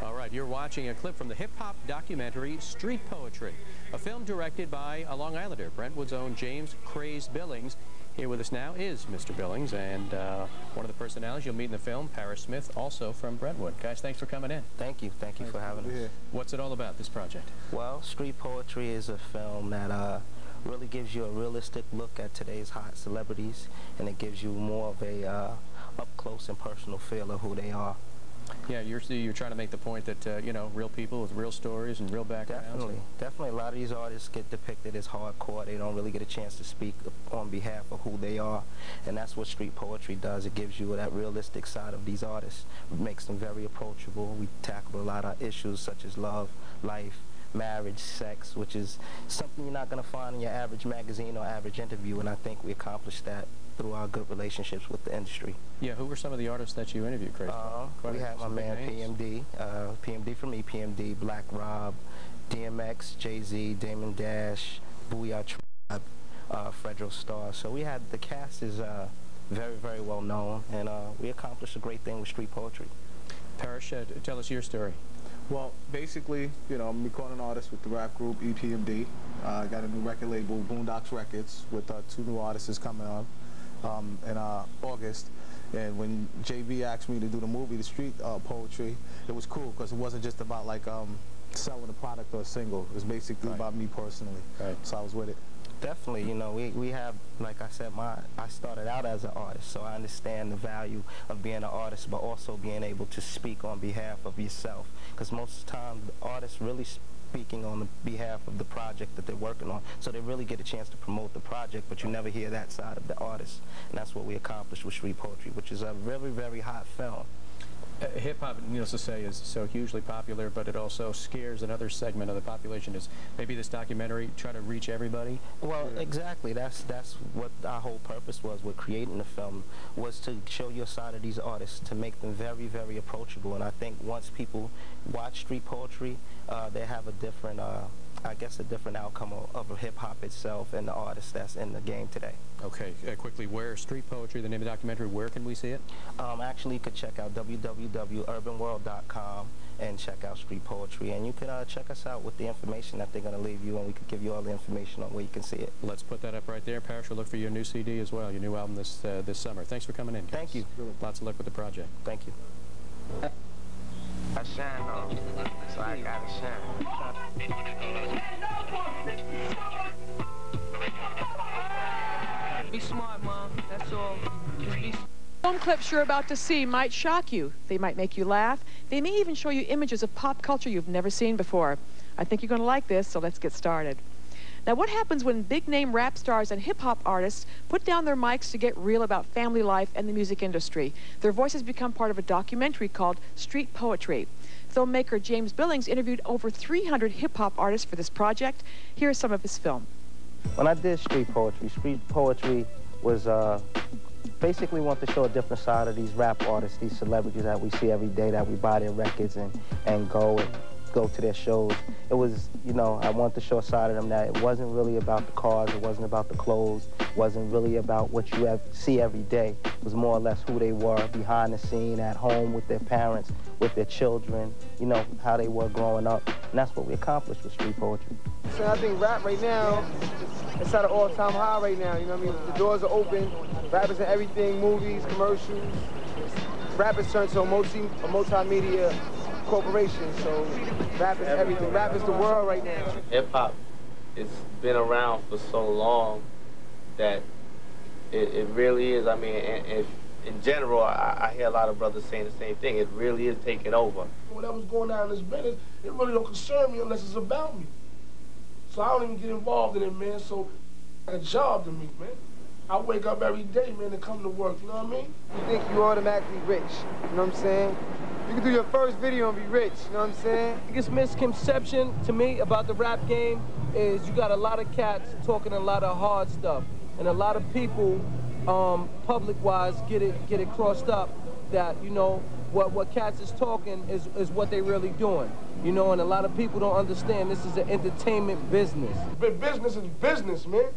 All right, you're watching a clip from the hip-hop documentary Street Poetry, a film directed by a Long Islander, Brentwood's own James Kraze Billings. Here with us now is Mr. Billings, and one of the personalities you'll meet in the film, Paris Smith, also from Brentwood. Guys, thanks for coming in. Thank you for having us. What's it all about, this project? Well, Street Poetry is a film that really gives you a realistic look at today's hot celebrities, and it gives you more of a up-close and personal feel of who they are. Yeah, you're trying to make the point that, you know, real people with real stories and real backgrounds. Definitely. A lot of these artists get depicted as hardcore. They don't really get a chance to speak on behalf of who they are. And that's what Street Poetry does. It gives you that realistic side of these artists. It makes them very approachable. We tackle a lot of issues such as love, life, marriage, sex, which is something you're not going to find in your average magazine or average interview. And I think we accomplished that through our good relationships with the industry. Yeah, who were some of the artists that you interviewed, Crazy? We had my man PMD, PMD from me, PMD, Black Rob, DMX, Jay-Z, Damon Dash, Booyah Tribe, Fredro Starr. So we had, the cast is very, very well known, and we accomplished a great thing with Street Poetry. Parrish, tell us your story. Well, basically, you know, I'm a recording artist with the rap group EPMD. I got a new record label, Boondocks Records, with 2 new artists coming on in August. And when JB asked me to do the movie, The Street Poetry, it was cool because it wasn't just about like selling a product or a single. It was basically about me personally. So I was with it. Definitely, you know, we have, like I said, I started out as an artist, so I understand the value of being an artist, but also being able to speak on behalf of yourself. Because most of the time, the artists really speaking on behalf of the project that they're working on, so they really get a chance to promote the project, but you never hear that side of the artist. And that's what we accomplished with Street Poetry, which is a very, very hot film. Hip-hop, needless to say, is so hugely popular, but it also scares another segment of the population. Is maybe this documentary try to reach everybody? Well, exactly. That's what our whole purpose was with creating the film, was to show your side of these artists, to make them very, very approachable. And I think once people watch Street Poetry, they have a different, I guess, a different outcome of hip-hop itself and the artists that's in the game today. Okay, quickly, where Street Poetry, the name of the documentary, where can we see it? Actually, you could check out www.urbanworld.com and check out Street Poetry, and you can check us out with the information that they're going to leave you, and we could give you all the information on where you can see it. Let's put that up right there. Parrish will look for your new CD as well, your new album this summer. Thanks for coming in, guys. Thank you. Lots of luck with the project. Thank you. I shine on, so I gotta shine. Be smart, Mom. That's all. Just be smart. Film clips you're about to see might shock you. They might make you laugh. They may even show you images of pop culture you've never seen before. I think you're going to like this, so let's get started. Now, what happens when big-name rap stars and hip-hop artists put down their mics to get real about family life and the music industry? Their voices become part of a documentary called Street Poetry. Filmmaker James Billings interviewed over 300 hip-hop artists for this project. Here's some of his film. When I did Street Poetry was basically want to show a different side of these rap artists, these celebrities that we see every day, that we buy their records and go to their shows. It was, you know, I wanted to show a side of them that it wasn't really about the cars, it wasn't about the clothes, it wasn't really about what you see every day. It was more or less who they were behind the scene, at home with their parents, with their children, you know, how they were growing up. And that's what we accomplished with Street Poetry. So I think rap right now, it's at an all-time high right now, you know what I mean? The doors are open, rap is in everything, movies, commercials. Rap has turned to a multimedia corporation, so rap is everything. Rap is the world right now. Hip-hop, it's been around for so long that it really is. I mean, in general, I hear a lot of brothers saying the same thing. It really is taking over. Whatever's going on in this business, it really don't concern me unless it's about me. So I don't even get involved in it, man. So it's like a job to me, man. I wake up every day, man, to come to work, you know what I mean? You think you automatically rich, you know what I'm saying? You can do your first video and be rich, you know what I'm saying? The biggest misconception to me about the rap game is you got a lot of cats talking a lot of hard stuff. And a lot of people, public-wise, get it crossed up that, you know, what cats is talking is what they really doing. You know, and a lot of people don't understand this is an entertainment business. But business is business, man.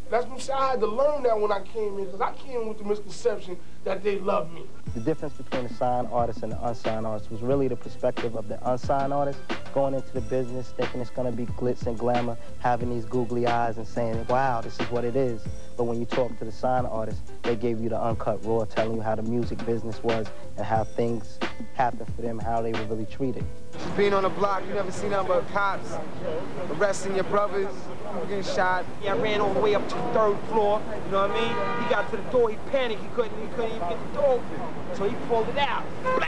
That's what I'm saying. I had to learn that when I came in, because I came with the misconception that they love me. The difference between the signed artist and the unsigned artist was really the perspective of the unsigned artist going into the business, thinking it's going to be glitz and glamour, having these googly eyes and saying, wow, this is what it is. But when you talk to the signed artist, they gave you the uncut raw, telling you how the music business was and how things happened for them, how they were really treated. Being on the block, you never seen nothing but cops arresting your brothers, getting shot. I ran all the way up to the 3rd floor, you know what I mean? He got to the door, he panicked, he couldn't even get the door open. So he pulled it out, blow!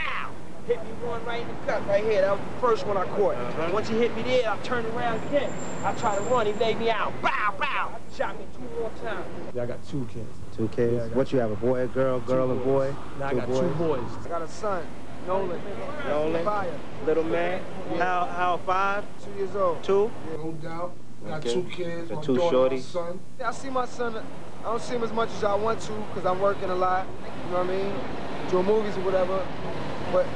Hit me one right in the gut right here. That was the first one I caught. Once he hit me there, I turned around again. I tried to run, he laid me out. Bow, bow! Shot me 2 more times. Yeah, I got 2 kids. 2 kids? Yeah, what you have, a boy, a girl, girl and boy? No, I got 2 boys. I got a son, Nolan. Nolan? Little man? Yeah. How 5? 2 years old. 2? Yeah, no doubt. I got 2 kids, my 2 daughter, shorties. my son. I see my son, I don't see him as much as I want to because I'm working a lot, you know what I mean? Doing movies or whatever. But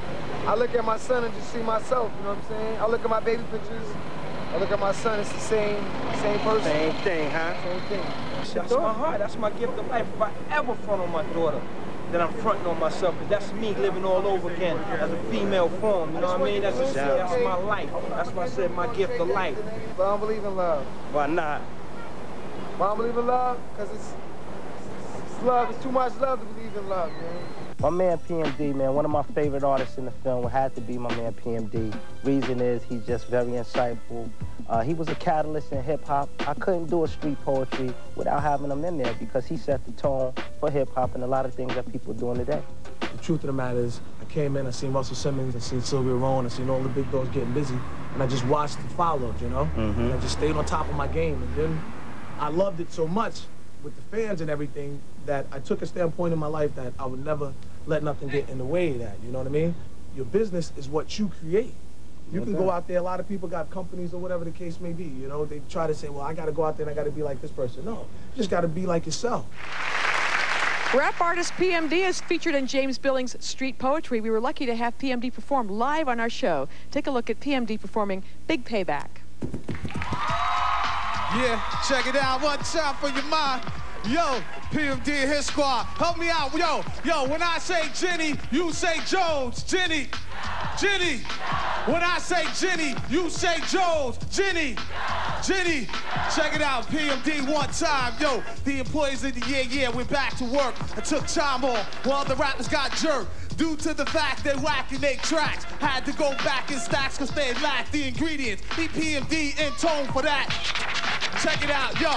I look at my son and just see myself, you know what I'm saying? I look at my baby pictures, I look at my son, it's the same person. Same thing, huh? Same thing. That's my heart, that's my gift of life. If I ever front on my daughter, then I'm fronting on myself, because that's me living all over again as a female form, you know what I mean? That's my life. That's why I said my gift of life. But I don't believe in love. Why not? Why I don't believe in love? Because it's love, it's too much love to believe in love, man. My man PMD, man, one of my favorite artists in the film had to be my man PMD. Reason is he's just very insightful. He was a catalyst in hip-hop. I couldn't do a street poetry without having him in there because he set the tone for hip-hop and a lot of things that people are doing today. The truth of the matter is, I came in, I seen Russell Simmons, I seen Sylvia Rowan, I seen all the big dogs getting busy, and I just watched and followed, you know? And I just stayed on top of my game, and then I loved it so much with the fans and everything that I took a standpoint in my life that I would never let nothing get in the way of that, you know what I mean? Your business is what you create. You can go out there, a lot of people got companies or whatever the case may be, you know? They try to say, well, I gotta go out there and I gotta be like this person. No, you just gotta be like yourself. Rap artist PMD is featured in James Billings' Street Poetry. We were lucky to have PMD perform live on our show. Take a look at PMD performing Big Payback. Yeah, check it out. One time for your mind. Yo, PMD and his squad, help me out. Yo, when I say Jenny, you say Jones. Jenny. When I say Jenny, you say Jones. Jenny. Check it out, PMD one time. Yo, the employees of the year went back to work. I took time off while the rappers got jerked. Due to the fact they whacking their tracks. Had to go back in stacks cause they lacked the ingredients. PMD in tone for that. Check it out, yo.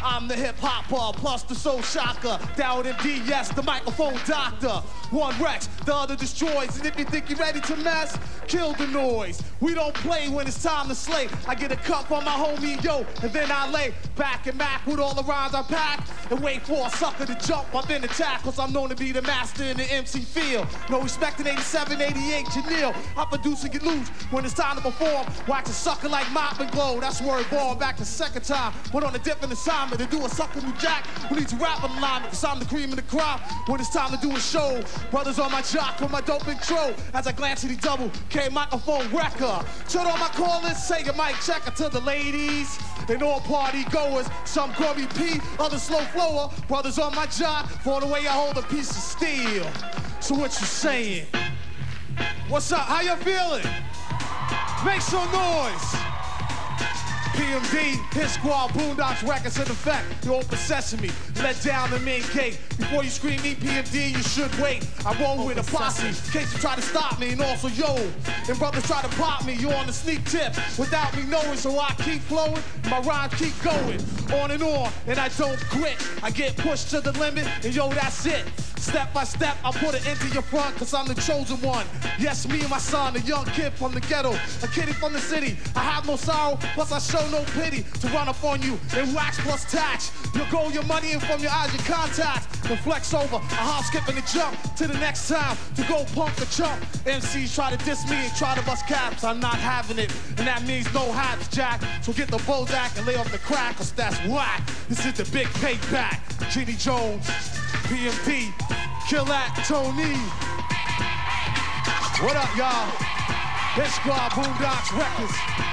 I'm the hip-hopper, plus the soul shocker. Down in D, yes, the microphone doctor. One wrecks, the other destroys. And if you think you're ready to mess, kill the noise. We don't play when it's time to slay. I get a cup on my homie, yo, and then I lay back and back with all the rhymes I pack and wait for a sucker to jump up in attack, cause I'm known to be the master in the MC field. No respect in 87, 88, Janelle. I produce and get loose when it's time to perform. Wax a sucker like Mop and Glow. That's where it born back the second time. Went on a different assignment to do a sucker new jack. We need to rap on the line because I'm the cream of the crop. When it's time to do a show, brothers on my jock with my dope intro. As I glance at the double K microphone wrecker. Turn on my callers, say your mic checker to the ladies and all party goers. Some call me P, others slow flower. Brothers on my jock for the way I hold a piece of steel. So what you saying? What's up? How you feeling? Make some noise. PMD, his squad, Boondocks Records in effect. You open sesame, let down the main gate. Before you scream me, PMD, you should wait. I roll with a posse, in case you try to stop me. And also, yo, and brothers try to pop me. You on the sneak tip, without me knowing. So I keep flowing, my rhymes keep going. On, and I don't quit. I get pushed to the limit, and yo, that's it. Step by step, I put it into your front, cause I'm the chosen one. Yes, me and my son, a young kid from the ghetto, a kiddie from the city. I have no sorrow, plus I show no pity to run up on you and wax plus tax. Your goal, your money, and from your eyes, your contacts. Then flex over, a hop, skip, and a jump to the next time to go punk the chump. MCs try to diss me and try to bust caps. I'm not having it, and that means no hats, Jack. So get the Bozak and lay off the crack, cause that's whack. This is the big payback. Jenny Jones, PMD, kill that, Tony. What up, y'all? His squad, Boondocks Records.